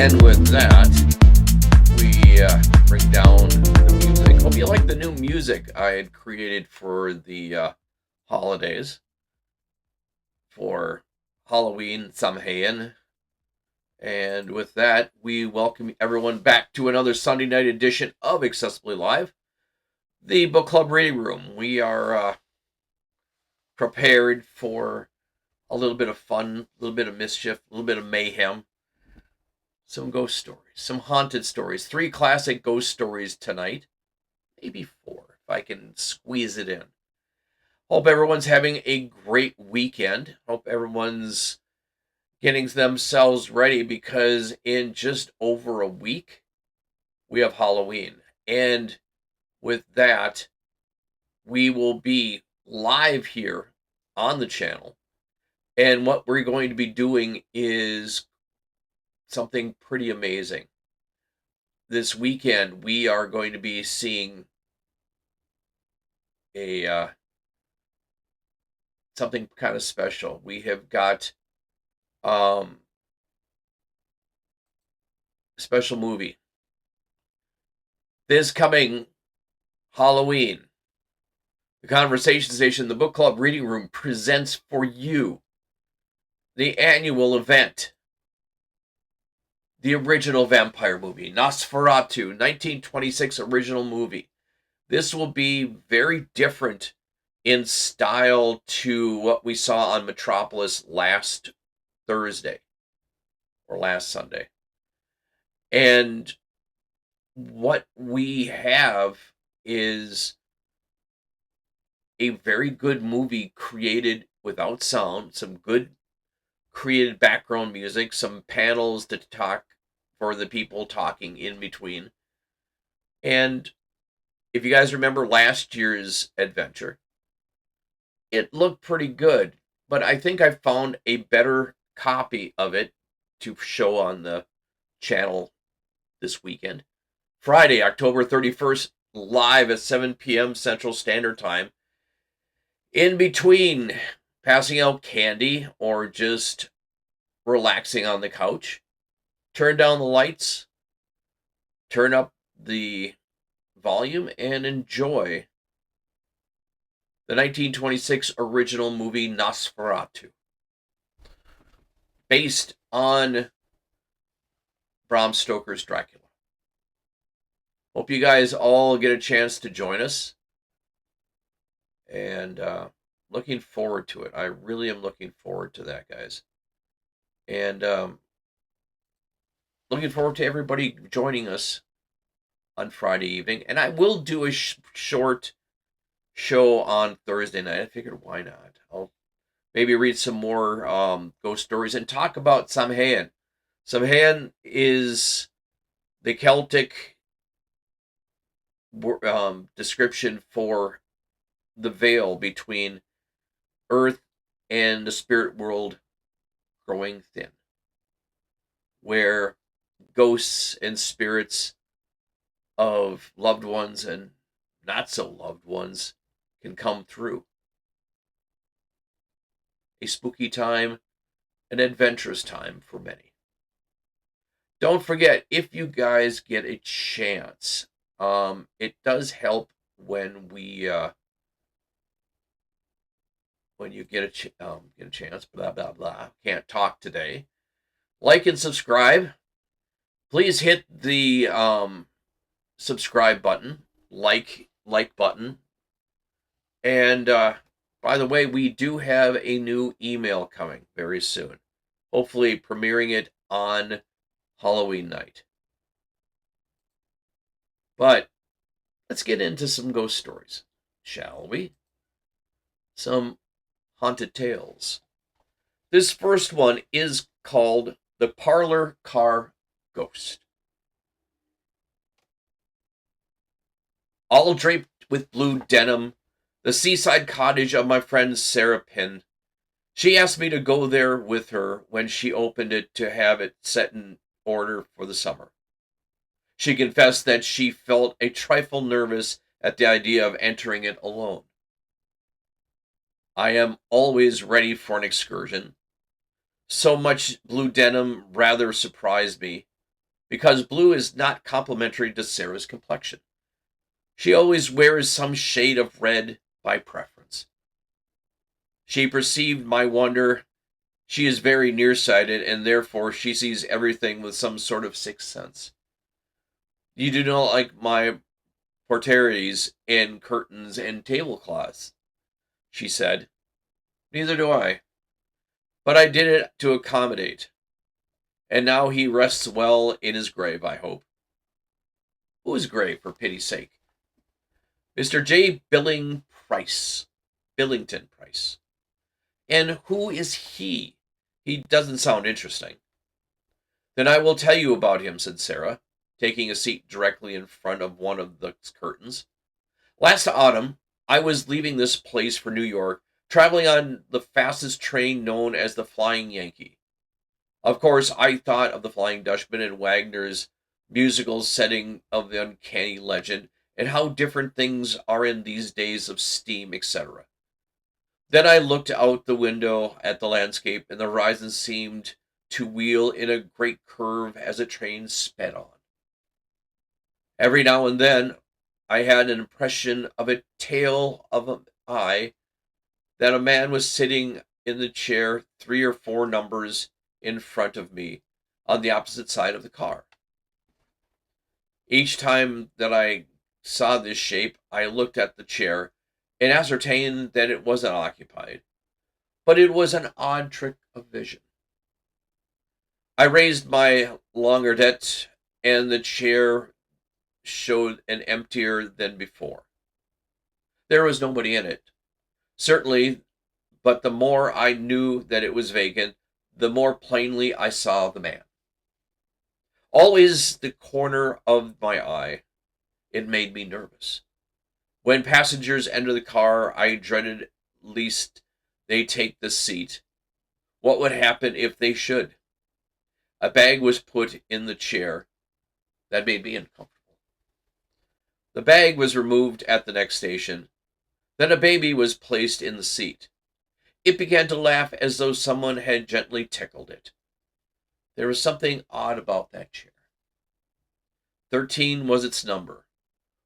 And with that, we bring down the music. Hope you like the new music I had created for the holidays for Halloween, Samhain. And with that, we welcome everyone back to another Sunday night edition of Accessibly Live, the book club reading room. We are prepared for a little bit of fun, a little bit of mischief, a little bit of mayhem, some ghost stories, some haunted stories. 3 classic ghost stories tonight, maybe 4 if I can squeeze it in. Hope everyone's having a great weekend. Hope everyone's getting themselves ready because in just over a week, we have Halloween. And with that, we will be live here on the channel. And what we're going to be doing is something pretty amazing. This weekend, we are going to be seeing a something kind of special. We have got a special movie. This coming Halloween, the Conversation Station, the Book Club Reading Room presents for you the annual event, the original vampire movie, Nosferatu, 1926 original movie. This will be very different in style to what we saw on Metropolis last Thursday or last Sunday. And what we have is a very good movie created without sound, some good created background music, some panels to talk for the people talking in between. And if you guys remember last year's adventure, it looked pretty good, but I think I found a better copy of it to show on the channel this weekend. Friday, October 31st, live at 7 p.m. Central Standard Time. In between passing out candy or just relaxing on the couch, turn down the lights, turn up the volume, and enjoy the 1926 original movie Nosferatu, based on Bram Stoker's Dracula. Hope you guys all get a chance to join us. And looking forward to it. I really am looking forward to that, guys. And looking forward to everybody joining us on Friday evening. And I will do a short show on Thursday night. I figured, why not? I'll maybe read some more ghost stories and talk about Samhain. Samhain is the Celtic description for the veil between earth and the spirit world growing thin, where ghosts and spirits of loved ones and not so loved ones can come through. A spooky time, an adventurous time for many. Don't forget, if you guys get a chance, it does help when we when you get a chance. Blah blah blah. Can't talk today. Like and subscribe. Please hit the subscribe button, like button, and by the way, we do have a new email coming very soon. Hopefully, premiering it on Halloween night. But let's get into some ghost stories, shall we? Some haunted tales. This first one is called The Parlor Car Ghost. All draped with blue denim, the seaside cottage of my friend Sarah Pin. She asked me to go there with her when she opened it to have it set in order for the summer. She confessed that she felt a trifle nervous at the idea of entering it alone. I am always ready for an excursion. So much blue denim rather surprised me, because blue is not complementary to Sarah's complexion. She always wears some shade of red by preference. She perceived my wonder. She is very nearsighted, and therefore she sees everything with some sort of sixth sense. You do not like my portieres and curtains and tablecloths, she said. Neither do I. But I did it to accommodate. And now he rests well in his grave, I hope. Whose grave, for pity's sake? Mr. J. Billington Price. And who is he? He doesn't sound interesting. Then I will tell you about him, said Sarah, taking a seat directly in front of one of the curtains. Last autumn, I was leaving this place for New York, traveling on the fastest train known as the Flying Yankee. Of course, I thought of the Flying Dutchman and Wagner's musical setting of the uncanny legend, and how different things are in these days of steam, etc. Then I looked out the window at the landscape, and the horizon seemed to wheel in a great curve as the train sped on. Every now and then I had an impression of a tail of an eye, that a man was sitting in the chair 3 or 4 numbers in front of me on the opposite side of the car. Each time that I saw this shape, I looked at the chair and ascertained that it wasn't occupied, but it was an odd trick of vision. I raised my lorgnette, and the chair showed an emptier than before. There was nobody in it, certainly, but the more I knew that it was vacant, the more plainly I saw the man. Always the corner of my eye. It made me nervous. When passengers enter the car, I dreaded lest they take the seat. What would happen if they should? A bag was put in the chair. That made me uncomfortable. The bag was removed at the next station. Then a baby was placed in the seat. It began to laugh as though someone had gently tickled it. There was something odd about that chair. 13 was its number.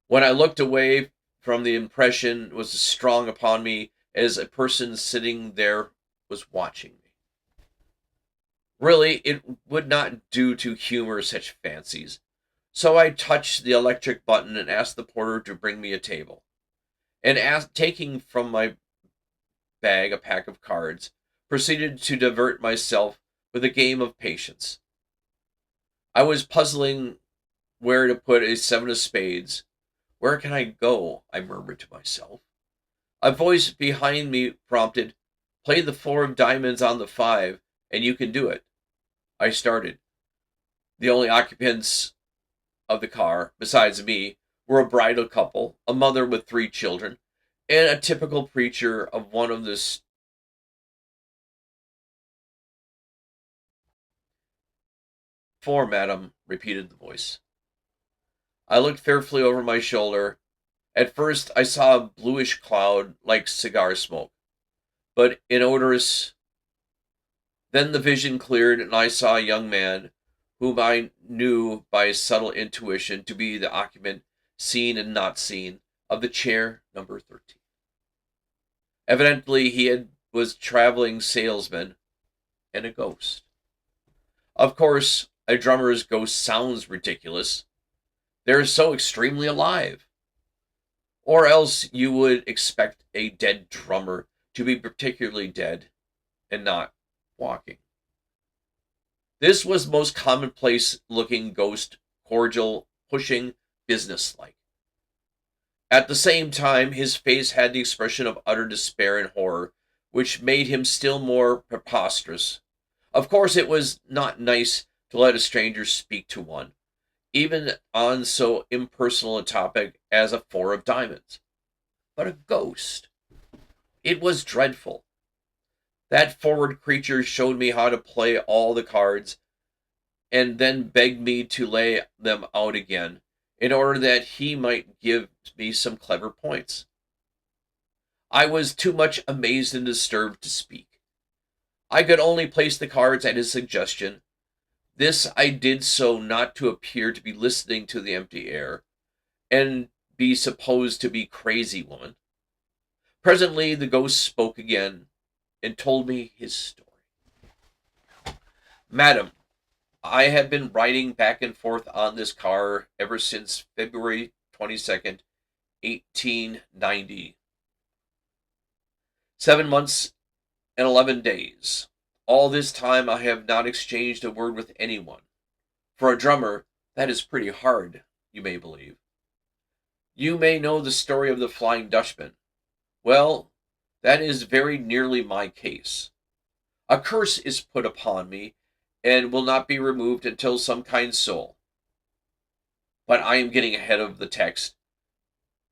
When I looked away from the impression was as strong upon me as a person sitting there was watching me. Really, it would not do to humor such fancies, so I touched the electric button and asked the porter to bring me a table, and taking from my bag a pack of cards, proceeded to divert myself with a game of patience. I was puzzling where to put a 7 of spades. Where can I go? I murmured to myself. A voice behind me prompted, play the 4 of diamonds on the 5, and you can do it. I started. The only occupants of the car, besides me, were a bridal couple, a mother with 3 children, and a typical preacher of one of the 4, madam, repeated the voice. I looked fearfully over my shoulder. At first I saw a bluish cloud like cigar smoke, but inodorous. Then the vision cleared, and I saw a young man, whom I knew by subtle intuition to be the occupant, seen and not seen, of the chair number 13. Evidently was traveling salesman and a ghost. Of course, a drummer's ghost sounds ridiculous. They're so extremely alive. Or else you would expect a dead drummer to be particularly dead and not walking. This was most commonplace looking ghost, cordial, pushing, businesslike. At the same time, his face had the expression of utter despair and horror, which made him still more preposterous. Of course, it was not nice to let a stranger speak to one, even on so impersonal a topic as a 4 of diamonds. But a ghost. It was dreadful. That forward creature showed me how to play all the cards, and then begged me to lay them out again, in order that he might give me some clever points. I was too much amazed and disturbed to speak. I could only place the cards at his suggestion. This I did so not to appear to be listening to the empty air and be supposed to be crazy woman. Presently the ghost spoke again and told me his story. Madam, I have been riding back and forth on this car ever since February 22nd, 1890. 7 months and 11 days. All this time I have not exchanged a word with anyone. For a drummer, that is pretty hard, you may believe. You may know the story of the Flying Dutchman. Well, that is very nearly my case. A curse is put upon me, and will not be removed until some kind soul. But I am getting ahead of the text.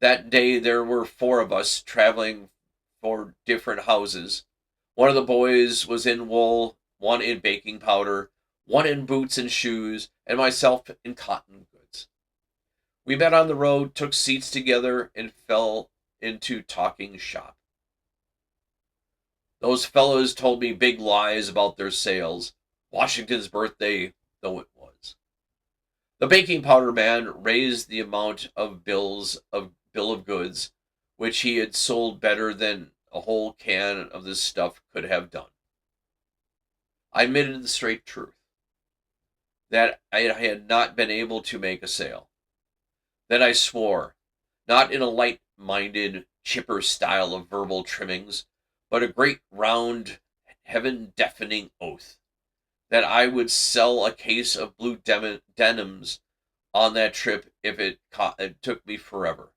That day there were four of us traveling for different houses. One of the boys was in wool, one in baking powder, one in boots and shoes, and myself in cotton goods. We met on the road, took seats together, and fell into talking shop. Those fellows told me big lies about their sales, Washington's birthday though it was. The baking powder man raised the amount of bill of goods, which he had sold better than a whole can of this stuff could have done. I admitted the straight truth, that I had not been able to make a sale. Then I swore, not in a light-minded, chipper style of verbal trimmings, but a great round, heaven-deafening oath, that I would sell a case of blue denims on that trip if it took me forever.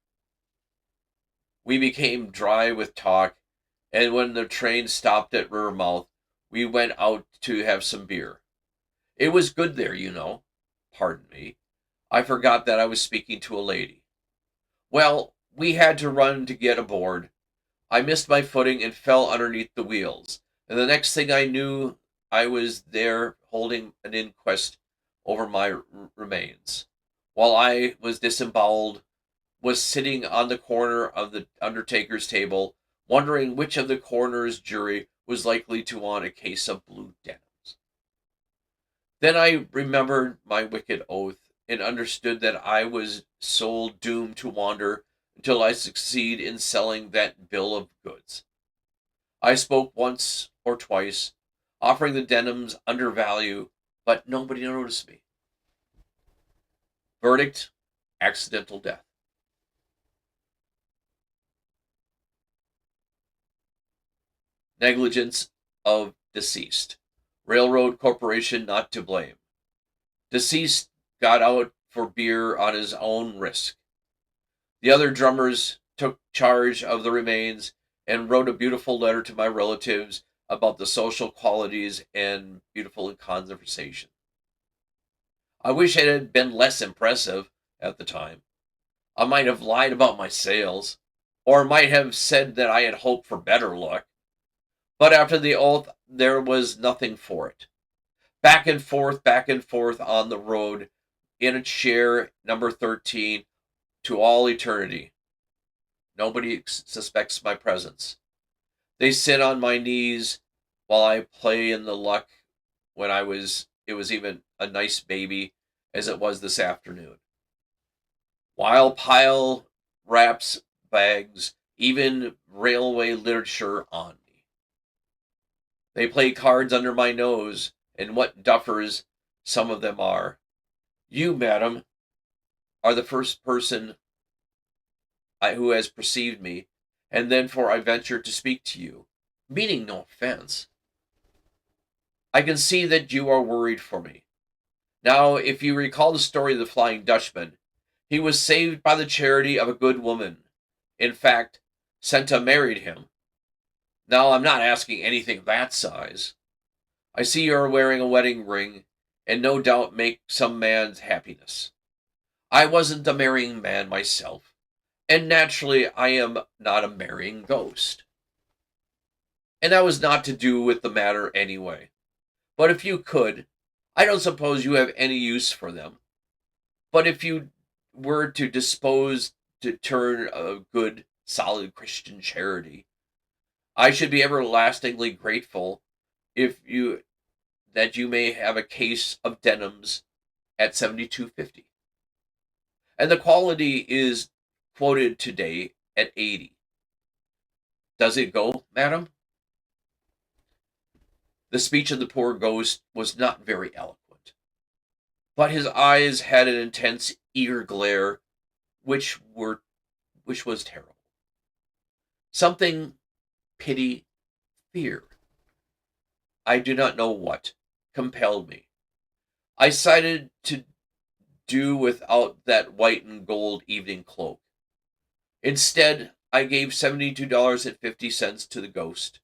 We became dry with talk, and when the train stopped at Rivermouth, we went out to have some beer. It was good there, you know. Pardon me. I forgot that I was speaking to a lady. Well, we had to run to get aboard. I missed my footing and fell underneath the wheels, and the next thing I knew, I was there holding an inquest over my remains, while I was disemboweled, was sitting on the corner of the undertaker's table, wondering which of the coroner's jury was likely to want a case of blue denims. Then I remembered my wicked oath, and understood that I was soul doomed to wander until I succeed in selling that bill of goods. I spoke once or twice, offering the denims under value, but nobody noticed me. Verdict: accidental death. Negligence of deceased. Railroad Corporation not to blame. Deceased got out for beer on his own risk. The other drummers took charge of the remains and wrote a beautiful letter to my relatives about the social qualities and beautiful conversation. I wish it had been less impressive at the time. I might have lied about my sales, or might have said that I had hoped for better luck. But after the oath, there was nothing for it. Back and forth on the road, in a chair, number 13, to all eternity. Nobody suspects my presence. They sit on my knees while I play in the luck when it was even a nice baby as it was this afternoon. While pile wraps bags, even railway literature on me. They play cards under my nose, and what duffers some of them are. You, madam, are the first person who has perceived me, and therefore I venture to speak to you, meaning no offense. I can see that you are worried for me. Now, if you recall the story of the Flying Dutchman, he was saved by the charity of a good woman. In fact, Senta married him. Now, I'm not asking anything of that size. I see you are wearing a wedding ring, and no doubt make some man's happiness. I wasn't a marrying man myself, and naturally I am not a marrying ghost. And that was not to do with the matter anyway. But if you could, I don't suppose you have any use for them. But if you were to dispose to turn a good, solid Christian charity, I should be everlastingly grateful if you that you may have a case of denims at 72.50, and the quality is quoted today at 80. Does it go, madam? The speech of the poor ghost was not very eloquent, but his eyes had an intense, eager glare, which was terrible. Something, pity, fear, I do not know what, compelled me. I decided to do without that white and gold evening cloak. Instead, I gave $72.50 to the ghost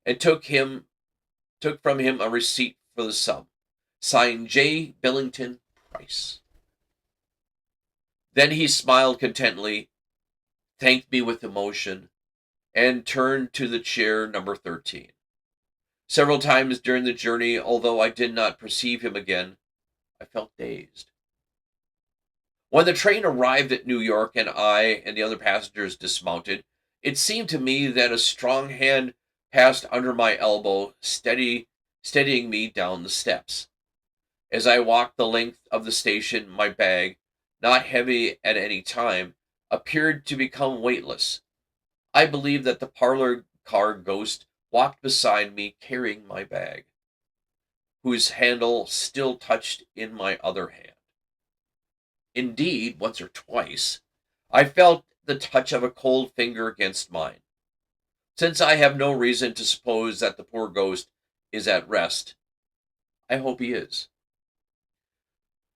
and took from him a receipt for the sum, signed J. Billington Price. Then he smiled contentedly, thanked me with emotion, and turned to the chair number 13. Several times during the journey, although I did not perceive him again, I felt dazed. When the train arrived at New York and I and the other passengers dismounted, it seemed to me that a strong hand passed under my elbow, steadying me down the steps. As I walked the length of the station, my bag, not heavy at any time, appeared to become weightless. I believe that the parlor car ghost walked beside me carrying my bag, whose handle still touched in my other hand. Indeed, once or twice, I felt the touch of a cold finger against mine. Since I have no reason to suppose that the poor ghost is at rest, I hope he is.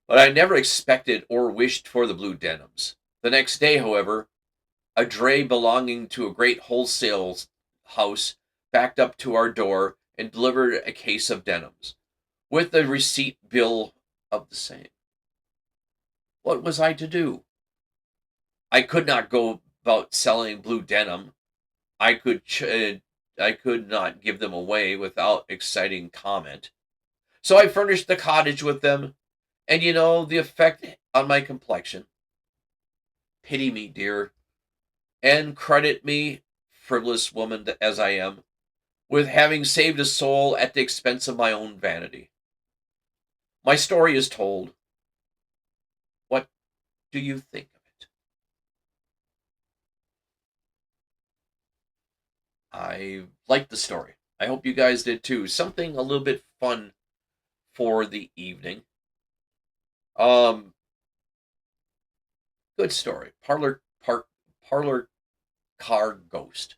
But I never expected or wished for the blue denims. The next day, however, a dray belonging to a great wholesale house backed up to our door and delivered a case of denims, with the receipt bill of the same. What was I to do? I could not go about selling blue denim. I could not give them away without exciting comment. So I furnished the cottage with them, and you know the effect on my complexion. Pity me, dear, and credit me, frivolous woman as I am, with having saved a soul at the expense of my own vanity. My story is told. What do you think of it? I liked the story. I hope you guys did too. Something a little bit fun for the evening. Um, Good story. Parlor car ghost.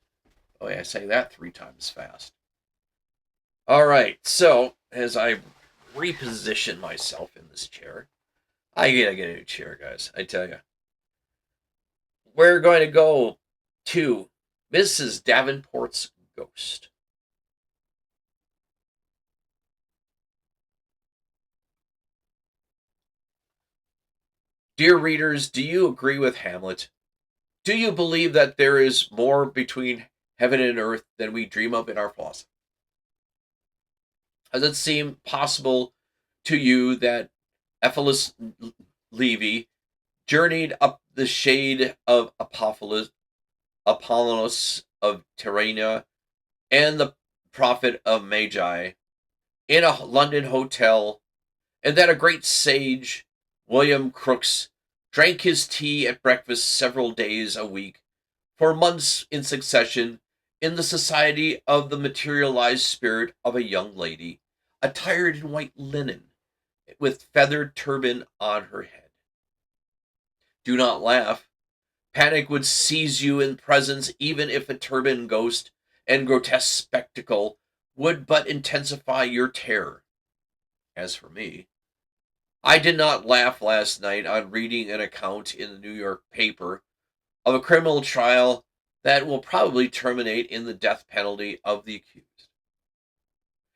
Oh yeah, I say that 3 times fast. All right. So as I reposition myself in this chair, I gotta get a new chair, guys. I tell you, we're going to go to Mrs. Davenport's ghost. Dear readers, do you agree with Hamlet? Do you believe that there is more between heaven and earth than we dream of in our philosophy? Does it seem possible to you that Ephialus Levi journeyed up the shade of Apollonius of Tyrannia and the prophet of Magi in a London hotel, and that a great sage, William Crookes, drank his tea at breakfast several days a week for months in succession in the society of the materialized spirit of a young lady, attired in white linen, with feathered turban on her head? Do not laugh. Panic would seize you in presence, even if a turban ghost and grotesque spectacle would but intensify your terror. As for me, I did not laugh last night on reading an account in the New York paper of a criminal trial that will probably terminate in the death penalty of the accused.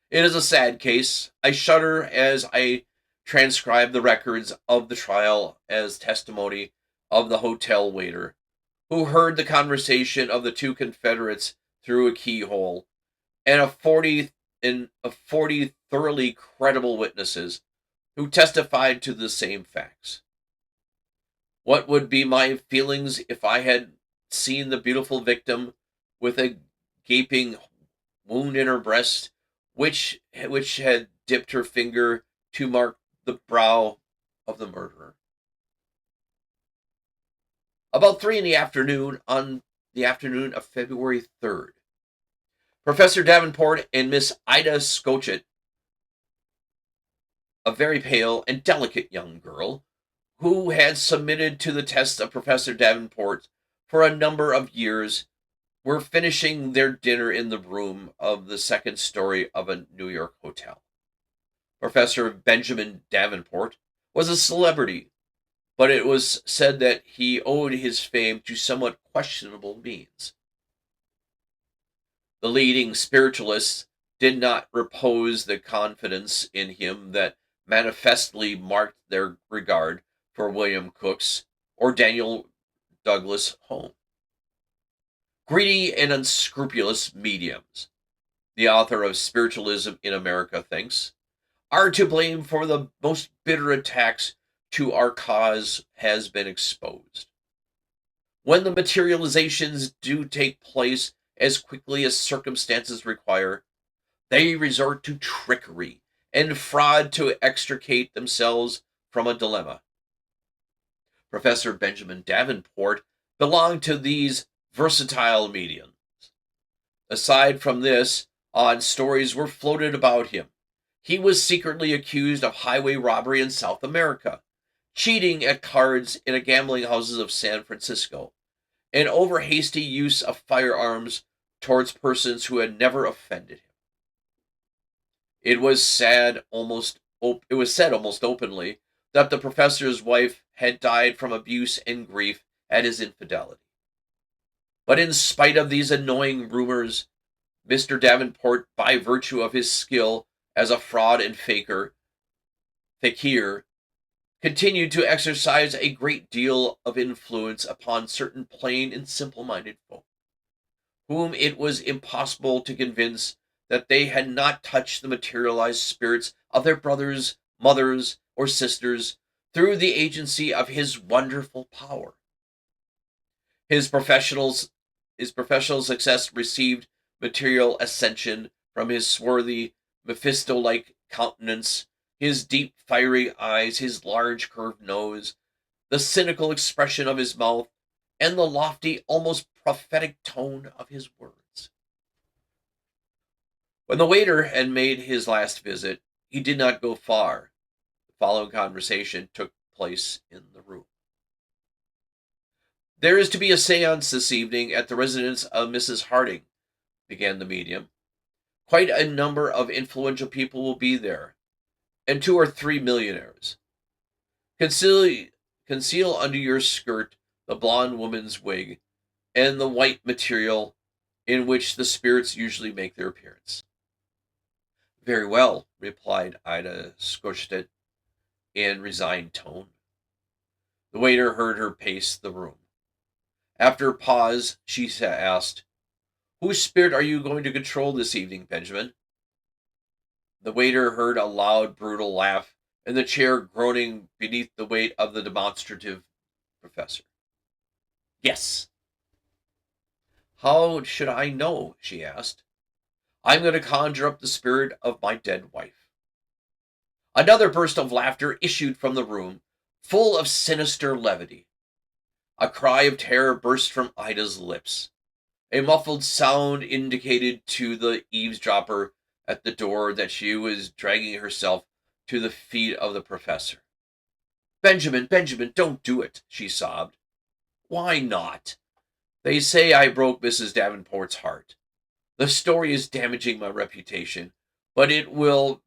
It is a sad case. I shudder as I transcribe the records of the trial as testimony of the hotel waiter, who heard the conversation of the two Confederates through a keyhole, and of 40 thoroughly credible witnesses who testified to the same facts. What would be my feelings if I had seen the beautiful victim with a gaping wound in her breast, which had dipped her finger to mark the brow of the murderer. About 3 in the afternoon on the afternoon of February 3rd, Professor Davenport and Miss Ida Scotchett, a very pale and delicate young girl who had submitted to the test of Professor Davenport for a number of years, were finishing their dinner in the room of the second story of a New York hotel. Professor Benjamin Davenport was a celebrity, but it was said that he owed his fame to somewhat questionable means. The leading spiritualists did not repose the confidence in him that manifestly marked their regard for William Crookes or Daniel Douglas Home. Greedy and unscrupulous mediums, the author of Spiritualism in America thinks, are to blame for the most bitter attacks to our cause has been exposed. When the materializations do take place as quickly as circumstances require, they resort to trickery and fraud to extricate themselves from a dilemma. Professor Benjamin Davenport belonged to these versatile mediums. Aside from this, odd stories were floated about him. He was secretly accused of highway robbery in South America, cheating at cards in a gambling houses of San Francisco, and over hasty use of firearms towards persons who had never offended him. It was said almost openly that the professor's wife had died from abuse and grief at his infidelity. But in spite of these annoying rumors, Mr. Davenport, by virtue of his skill as a fraud and fakir, continued to exercise a great deal of influence upon certain plain and simple-minded folk, whom it was impossible to convince that they had not touched the materialized spirits of their brothers, mothers, or sisters through the agency of his wonderful power. His professional success received material ascension from his swarthy, Mephisto-like countenance, his deep, fiery eyes, his large, curved nose, the cynical expression of his mouth, and the lofty, almost prophetic tone of his words. When the waiter had made his last visit, he did not go far. The following conversation took place in the room. "There is to be a séance this evening at the residence of Mrs. Harding," began the medium. "Quite a number of influential people will be there, and 2 or 3 millionaires. Conceal under your skirt the blonde woman's wig and the white material in which the spirits usually make their appearance." "Very well," replied Ida Scotchett in resigned tone. The waiter heard her pace the room. After a pause, she asked, "Whose spirit are you going to control this evening, Benjamin?" The waiter heard a loud, brutal laugh, and the chair groaning beneath the weight of the demonstrative professor. "Yes." "How should I know?" she asked. "I'm going to conjure up the spirit of my dead wife." Another burst of laughter issued from the room, full of sinister levity. A cry of terror burst from Ida's lips. A muffled sound indicated to the eavesdropper at the door that she was dragging herself to the feet of the professor. "Benjamin, Benjamin, don't do it," she sobbed. "Why not?" "They say I broke Mrs. Davenport's heart. The story is damaging my reputation, but it will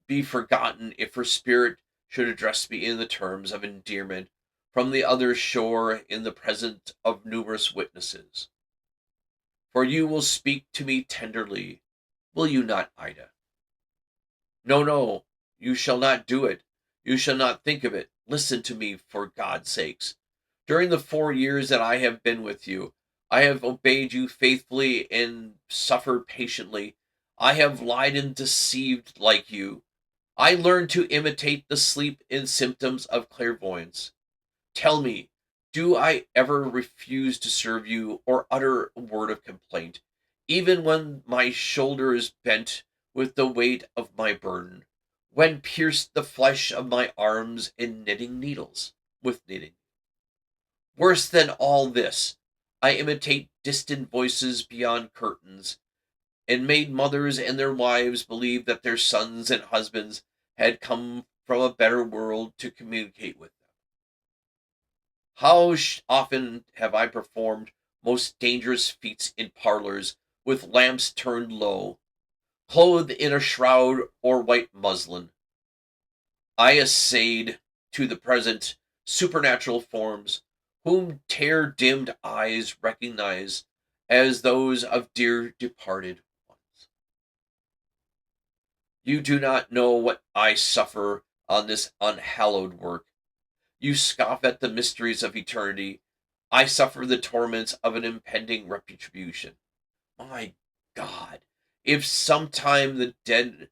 be forgotten if her spirit should address me in the terms of endearment from the other shore in the presence of numerous witnesses. For you will speak to me tenderly, will you not, Ida?" "No, no, you shall not do it. You shall not think of it. Listen to me, for God's sakes. During the 4 years that I have been with you, I have obeyed you faithfully and suffered patiently. I have lied and deceived like you. I learned to imitate the sleep and symptoms of clairvoyance. Tell me, do I ever refuse to serve you or utter a word of complaint, even when my shoulder is bent with the weight of my burden, when pierced the flesh of my arms in knitting needles, with knitting. Worse than all this, I imitate distant voices beyond curtains, and made mothers and their wives believe that their sons and husbands had come from a better world to communicate with them. How often have I performed most dangerous feats in parlors with lamps turned low, clothed in a shroud or white muslin. I essayed to the present supernatural forms, whom tear-dimmed eyes recognize as those of dear departed ones. You do not know what I suffer on this unhallowed work. You scoff at the mysteries of eternity. I suffer the torments of an impending retribution. My God, if sometime the dead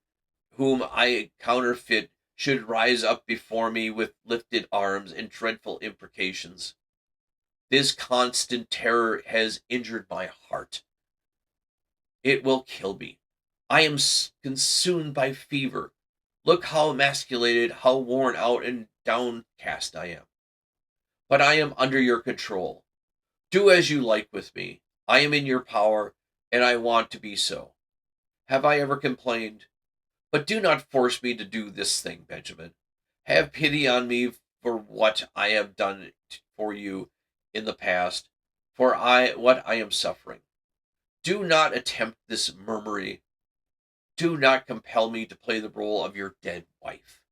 whom I counterfeit should rise up before me with lifted arms and dreadful imprecations, this constant terror has injured my heart. It will kill me. I am consumed by fever. Look how emasculated, how worn out and downcast I am. But I am under your control. Do as you like with me. I am in your power, and I want to be so. Have I ever complained? But do not force me to do this thing, Benjamin. Have pity on me for what I have done for you in the past, for what I am suffering. Do not attempt this murmuring. Do not compel me to play the role of your dead wife,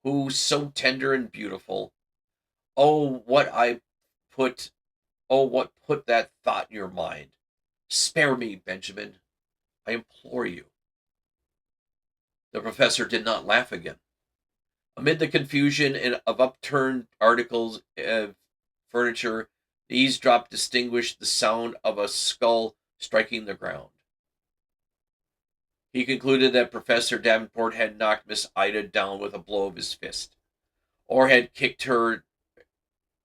who so tender and beautiful. Oh, what I put what put that thought in your mind? Spare me, Benjamin. I implore you. The professor did not laugh again. Amid the confusion of upturned articles of furniture, the eavesdrop distinguished the sound of a skull striking the ground. He concluded that Professor Davenport had knocked Miss Ida down with a blow of his fist, or had kicked her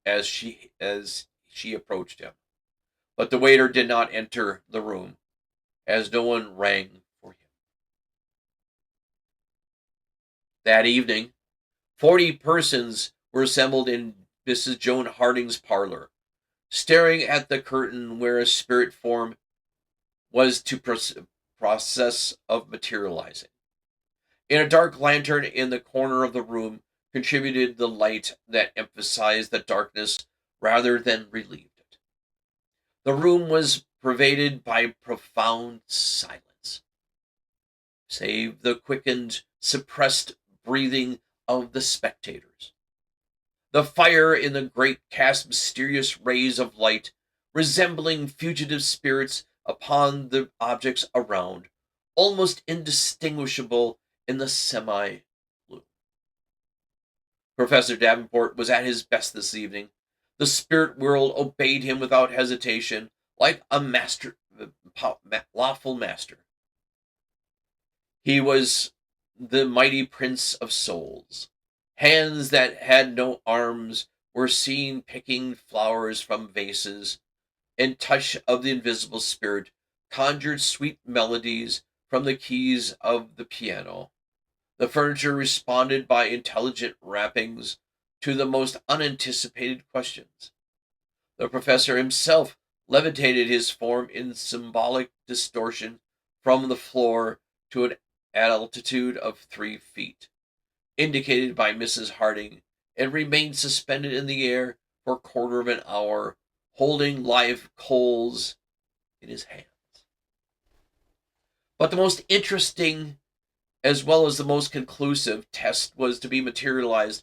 as she approached him. But the waiter did not enter the room, as no one rang for him. That evening, 40 persons were assembled in Mrs. Joan Harding's parlor, staring at the curtain where a spirit form was to process of materializing. In a dark lantern in the corner of the room contributed the light that emphasized the darkness rather than relieved it. The room was pervaded by profound silence, save the quickened, suppressed breathing of the spectators. The fire in the grate cast mysterious rays of light, resembling fugitive spirits upon the objects around, almost indistinguishable in the semi-gloom. Professor Davenport was at his best this evening. The spirit world obeyed him without hesitation, like a lawful master. He was the mighty prince of souls. Hands that had no arms were seen picking flowers from vases, and touch of the invisible spirit conjured sweet melodies from the keys of the piano. The furniture responded by intelligent rappings to the most unanticipated questions. The professor himself levitated his form in symbolic distortion from the floor to an altitude of 3 feet, indicated by Mrs. Harding, and remained suspended in the air for a quarter of an hour, holding live coals in his hands. But the most interesting, as well as the most conclusive, test was to be materialized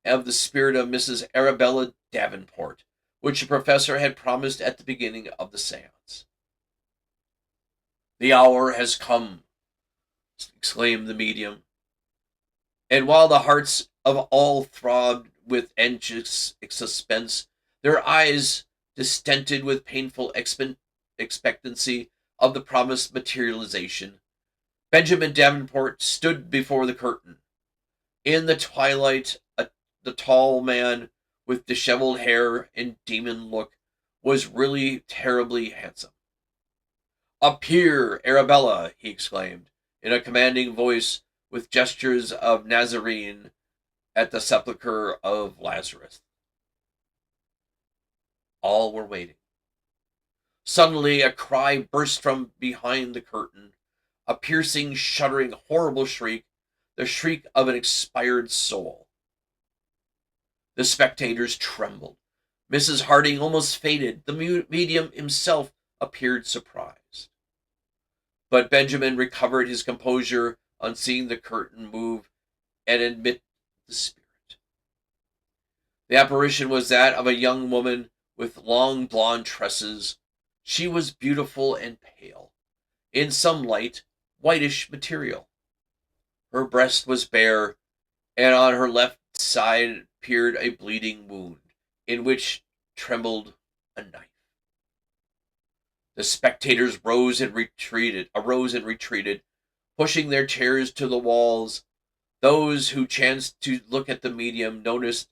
of the spirit of Mrs. Arabella Davenport, which the professor had promised at the beginning of the seance. "The hour has come," exclaimed the medium, and while the hearts of all throbbed with anxious suspense, their eyes distended with painful expectancy of the promised materialization, Benjamin Davenport stood before the curtain. In the twilight, the tall man, with disheveled hair and demon look, was really terribly handsome. "Appear, Arabella!" he exclaimed, in a commanding voice with gestures of Nazarene at the sepulchre of Lazarus. All were waiting. Suddenly, a cry burst from behind the curtain, a piercing, shuddering, horrible shriek, the shriek of an expired soul. The spectators trembled. Mrs. Harding almost fainted. The medium himself appeared surprised. But Benjamin recovered his composure on seeing the curtain move and admit the spirit. The apparition was that of a young woman with long blonde tresses. She was beautiful and pale, in some light, whitish material. Her breast was bare, and on her left side appeared a bleeding wound, in which trembled a knife. The spectators arose and retreated, pushing their chairs to the walls. Those who chanced to look at the medium noticed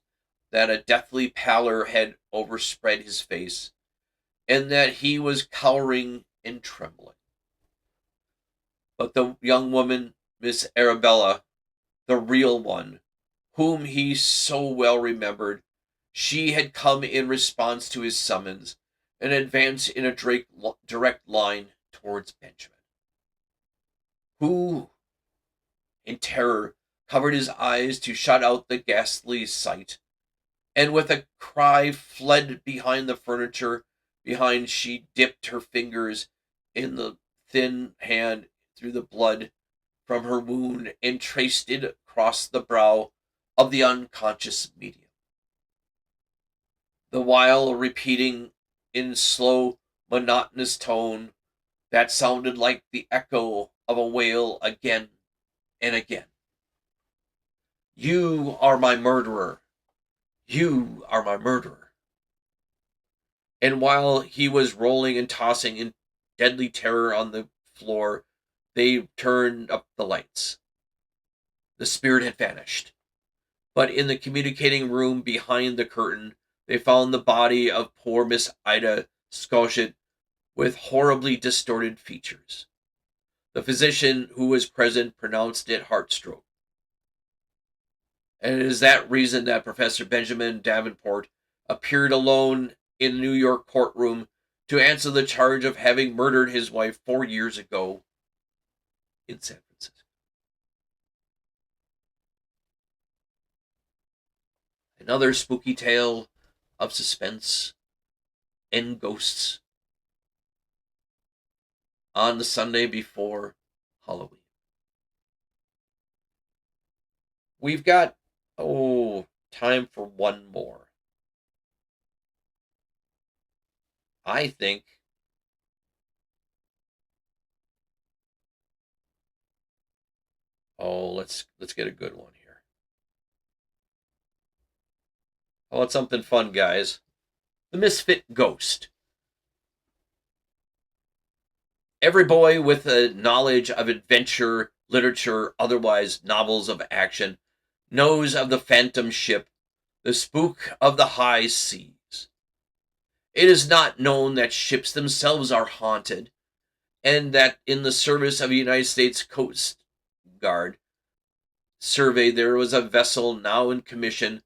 that a deathly pallor had overspread his face, and that he was cowering and trembling. But the young woman, Miss Arabella, the real one, whom he so well remembered, she had come in response to his summons, and advanced in a direct line towards Benjamin, who, in terror, covered his eyes to shut out the ghastly sight, and with a cry fled behind the furniture. Behind, she dipped her fingers in the thin hand through the blood from her wound and traced it across the brow of the unconscious medium, the while repeating in slow, monotonous tone that sounded like the echo of a wail again and again, "You are my murderer! You are my murderer!" And while he was rolling and tossing in deadly terror on the floor, they turned up the lights. The spirit had vanished. But in the communicating room behind the curtain, they found the body of poor Miss Ida Scotchet with horribly distorted features. The physician who was present pronounced it heart stroke. And it is that reason that Professor Benjamin Davenport appeared alone in a New York courtroom to answer the charge of having murdered his wife 4 years ago in San Francisco. Another spooky tale of suspense and ghosts on the Sunday before Halloween. We've got, time for one more. I think let's get a good one here. How about something fun, guys? The Misfit Ghost. Every boy with a knowledge of adventure, literature, otherwise novels of action, knows of the phantom ship, the spook of the high seas. It is not known that ships themselves are haunted, and that in the service of the United States Coast Guard survey there was a vessel now in commission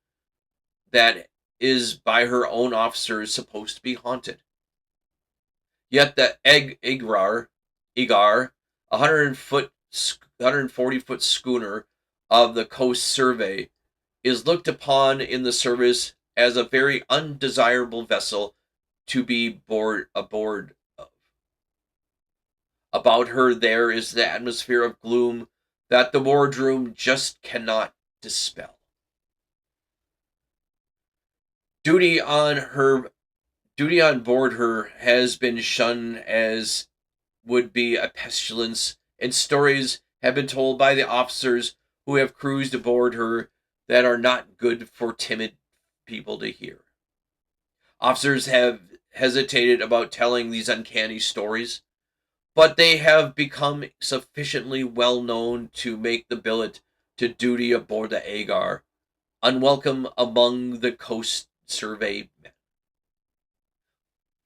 that is by her own officers supposed to be haunted. Yet the Egar, a 140-foot schooner of the Coast Survey, is looked upon in the service as a very undesirable vessel to be aboard of. About her there is the atmosphere of gloom that the wardroom just cannot dispel. Duty on board her has been shunned as would be a pestilence, and stories have been told by the officers who have cruised aboard her that are not good for timid people to hear. Officers have hesitated about telling these uncanny stories, but they have become sufficiently well known to make the billet to duty aboard the Agar unwelcome among the Coast Survey men.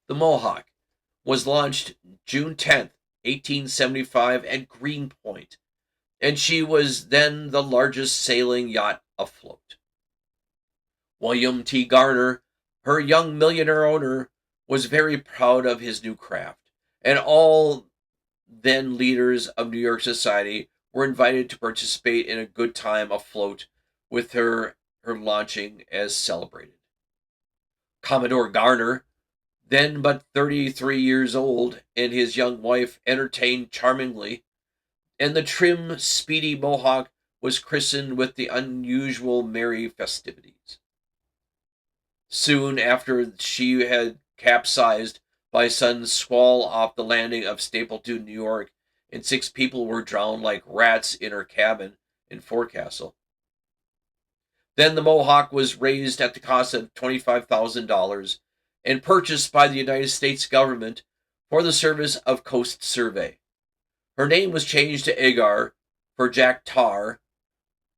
The Mohawk was launched June 10th, 1875 at Greenpoint, and she was then the largest sailing yacht afloat. William T. Garner, her young millionaire owner, was very proud of his new craft, and all then leaders of New York society were invited to participate in a good time afloat with her launching as celebrated. Commodore Garner, then but 33 years old, and his young wife entertained charmingly, and the trim, speedy Mohawk was christened with the unusual merry festivities. Soon after she had capsized by sudden squall off the landing of Stapleton, New York, and 6 people were drowned like rats in her cabin and forecastle. Then the Mohawk was raised at the cost of $25,000 and purchased by the United States government for the service of Coast Survey. Her name was changed to Agar, for Jack Tar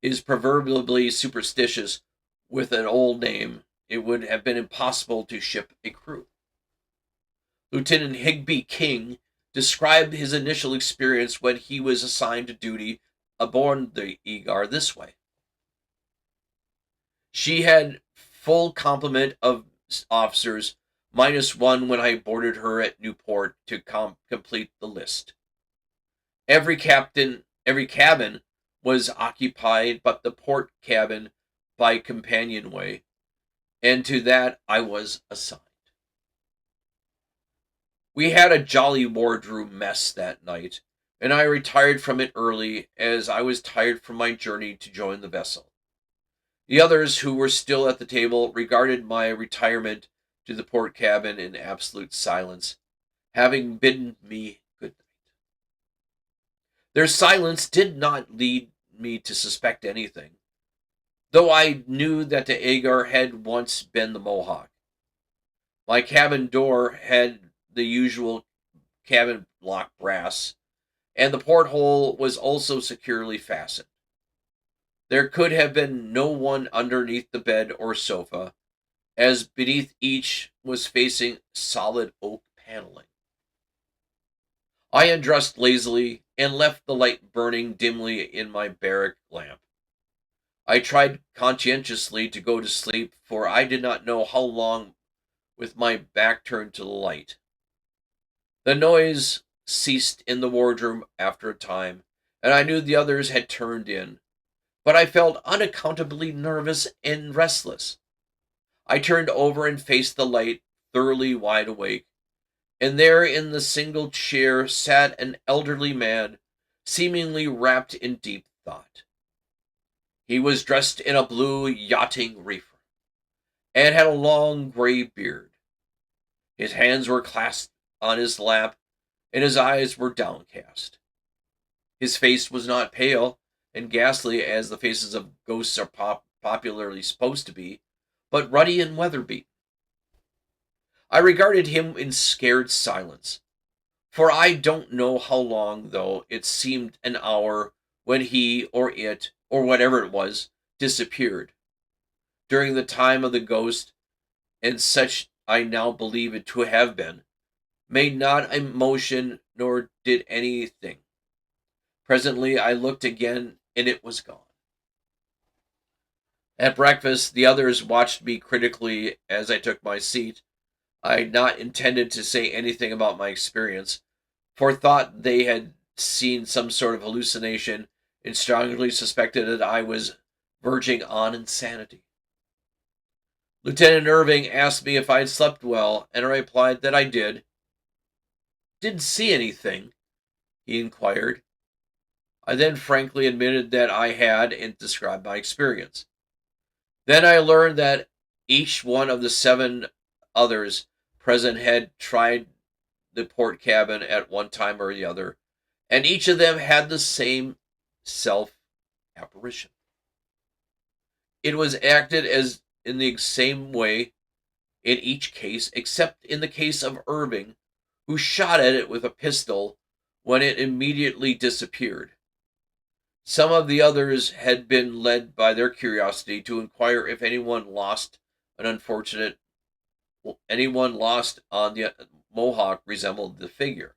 is proverbially superstitious. With an old name, it would have been impossible to ship a crew. Lieutenant Higby King described his initial experience when he was assigned to duty aboard the Agar this way. She had full complement of officers, minus one when I boarded her at Newport to complete the list. Every cabin was occupied but the port cabin by companionway, and to that I was assigned. We had a jolly wardroom mess that night, and I retired from it early, as I was tired from my journey to join the vessel. The others, who were still at the table, regarded my retirement to the port cabin in absolute silence, having bidden me good night. Their silence did not lead me to suspect anything, though I knew that the Agar had once been the Mohawk. My cabin door had the usual cabin lock brass, and the porthole was also securely fastened. There could have been no one underneath the bed or sofa, as beneath each was facing solid oak paneling. I undressed lazily and left the light burning dimly in my barrack lamp. I tried conscientiously to go to sleep, for I did not know how long with my back turned to the light. The noise ceased in the wardroom after a time, and I knew the others had turned in, but I felt unaccountably nervous and restless. I turned over and faced the light, thoroughly wide awake, and there in the single chair sat an elderly man, seemingly wrapped in deep thought. He was dressed in a blue yachting reefer, and had a long gray beard. His hands were clasped on his lap, and his eyes were downcast. His face was not pale and ghastly as the faces of ghosts are popularly supposed to be, but ruddy and weather-beaten. I regarded him in scared silence, for I don't know how long, though it seemed an hour, when he or it, or whatever it was, disappeared. During the time of the ghost, and such I now believe it to have been, made not a motion nor did anything. Presently I looked again, and it was gone. At breakfast, the others watched me critically as I took my seat. I had not intended to say anything about my experience, for thought they had seen some sort of hallucination, and strongly suspected that I was verging on insanity. Lieutenant Irving asked me if I had slept well, and I replied that I did. "Didn't see anything?" he inquired. I then frankly admitted that I had, and described my experience. Then I learned that each one of the 7 others present had tried the port cabin at one time or the other, and each of them had the same self-apparition. It was acted as in the same way in each case, except in the case of Irving, who shot at it with a pistol, when it immediately disappeared. Some of the others had been led by their curiosity to inquire if anyone lost on the Mohawk resembled the figure,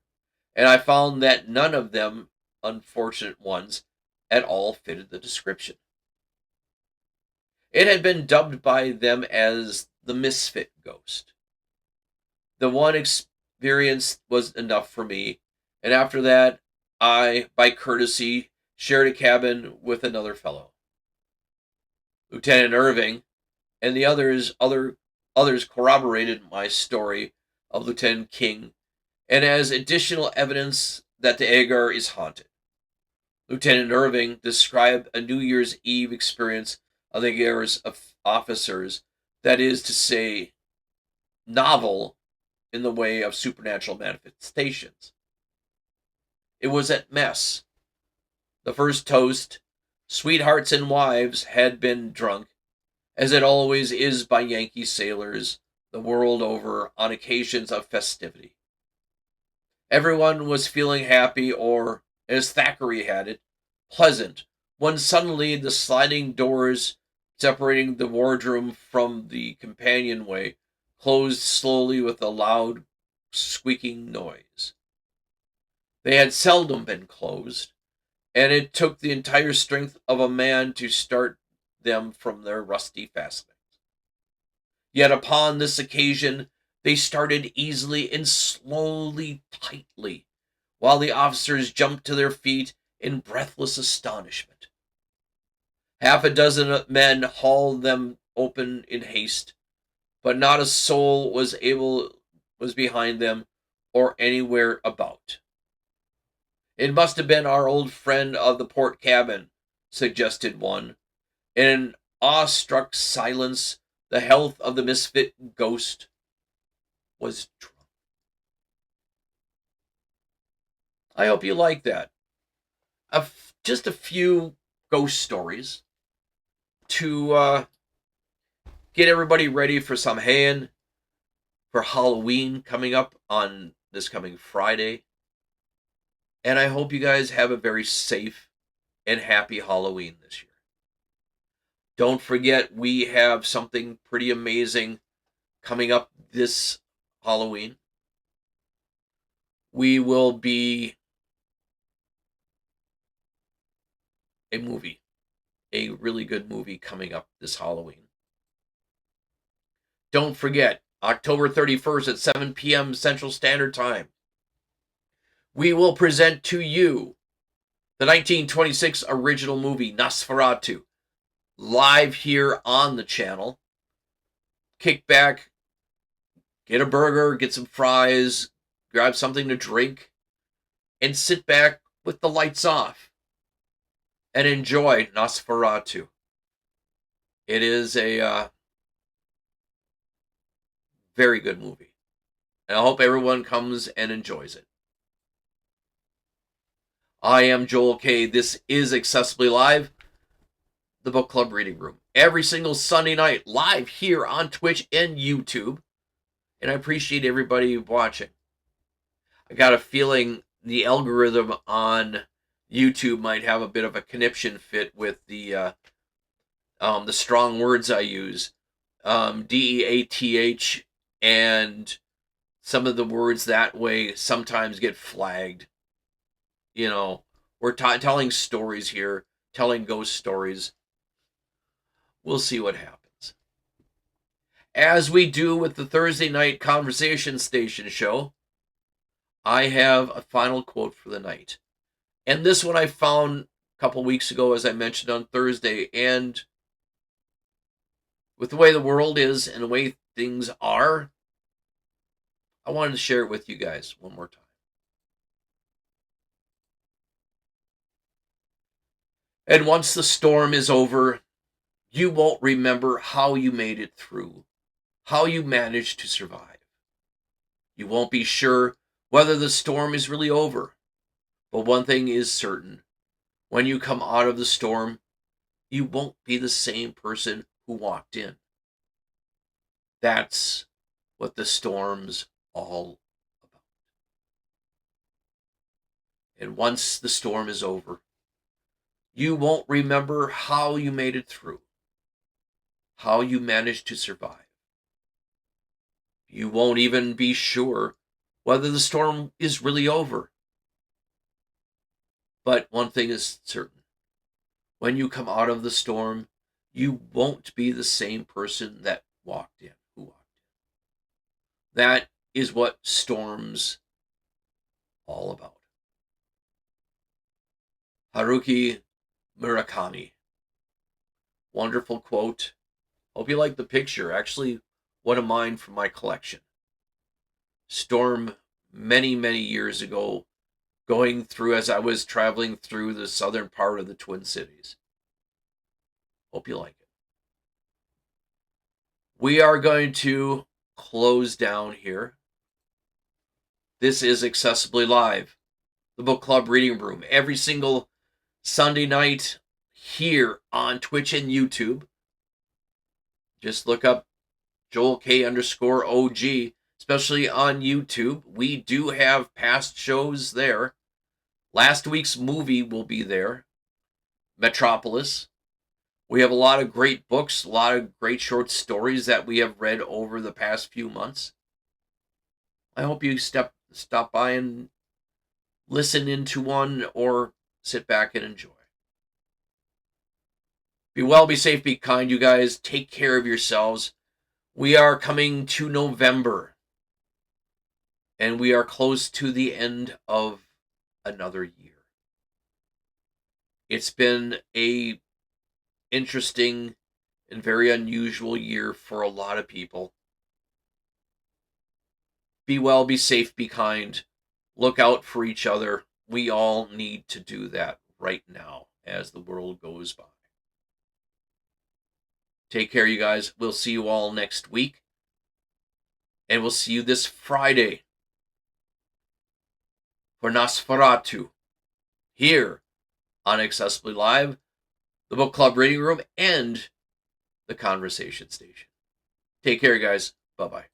and I found that none of them unfortunate ones at all fitted the description. It had been dubbed by them as the misfit ghost. The one experience was enough for me, and after that, I, by courtesy, shared a cabin with another fellow. Lieutenant Irving and the others corroborated my story of Lieutenant King, and as additional evidence that the Agar is haunted. Lieutenant Irving described a New Year's Eve experience of the Agar's officers, that is to say, novel in the way of supernatural manifestations. It was at mess. The first toast, sweethearts and wives, had been drunk, as it always is by Yankee sailors the world over on occasions of festivity. Everyone was feeling happy, or, as Thackeray had it, pleasant, when suddenly the sliding doors separating the wardroom from the companionway closed slowly with a loud, squeaking noise. They had seldom been closed, and it took the entire strength of a man to start them from their rusty fastenings. Yet upon this occasion they started easily and slowly, tightly, while the officers jumped to their feet in breathless astonishment. Half a dozen men hauled them open in haste, but not a soul was behind them or anywhere about. It must have been our old friend of the port cabin, suggested one. In an awestruck silence, the health of the misfit ghost was drunk. I hope you like that. Just a few ghost stories to get everybody ready for Samhain, for Halloween coming up on this coming Friday. And I hope you guys have a very safe and happy Halloween this year. Don't forget, we have something pretty amazing coming up this Halloween. We will be a really good movie coming up this Halloween. Don't forget, October 31st at 7 p.m. Central Standard Time, we will present to you the 1926 original movie Nosferatu, live here on the channel. Kick back, get a burger, get some fries, grab something to drink, and sit back with the lights off and enjoy Nosferatu. It is a very good movie, and I hope everyone comes and enjoys it. I am Joel K. This is Accessibly Live, the book club reading room. Every single Sunday night, live here on Twitch and YouTube. And I appreciate everybody watching. I got a feeling the algorithm on YouTube might have a bit of a conniption fit with the strong words I use. DEATH, and some of the words that way sometimes get flagged. You know, we're telling stories here, telling ghost stories. We'll see what happens. As we do with the Thursday night Conversation Station show, I have a final quote for the night. And this one I found a couple weeks ago, as I mentioned on Thursday, and with the way the world is and the way things are, I wanted to share it with you guys one more time. And once the storm is over, you won't remember how you made it through, how you managed to survive. You won't be sure whether the storm is really over. But one thing is certain. When you come out of the storm, you won't be the same person who walked in. That's what the storm's all about. And once the storm is over, you won't remember how you made it through, how you managed to survive. You won't even be sure whether the storm is really over. But one thing is certain. When you come out of the storm, you won't be the same person that walked in, who walked in. That is what storms all about. Haruki Murakami. Wonderful quote. Hope you like the picture. Actually, one of mine from my collection. Storm many, many years ago, going through as I was traveling through the southern part of the Twin Cities. Hope you like it. We are going to close down here. This is Accessibly Live, the book club reading room, every single Sunday night here on Twitch and YouTube. Just look up Joel K _OG, especially on YouTube. We do have past shows there. Last week's movie will be there, Metropolis. We have a lot of great books, a lot of great short stories that we have read over the past few months. I hope you stop by and listen into one or sit back and enjoy. Be well, be safe, be kind, you guys. Take care of yourselves. We are coming to November, and we are close to the end of another year. It's been a interesting and very unusual year for a lot of people. Be well, be safe, be kind. Look out for each other. We all need to do that right now as the world goes by. Take care, you guys. We'll see you all next week. And we'll see you this Friday for Nosferatu here on Accessibly Live, the book club reading room, and the conversation station. Take care, guys. Bye-bye.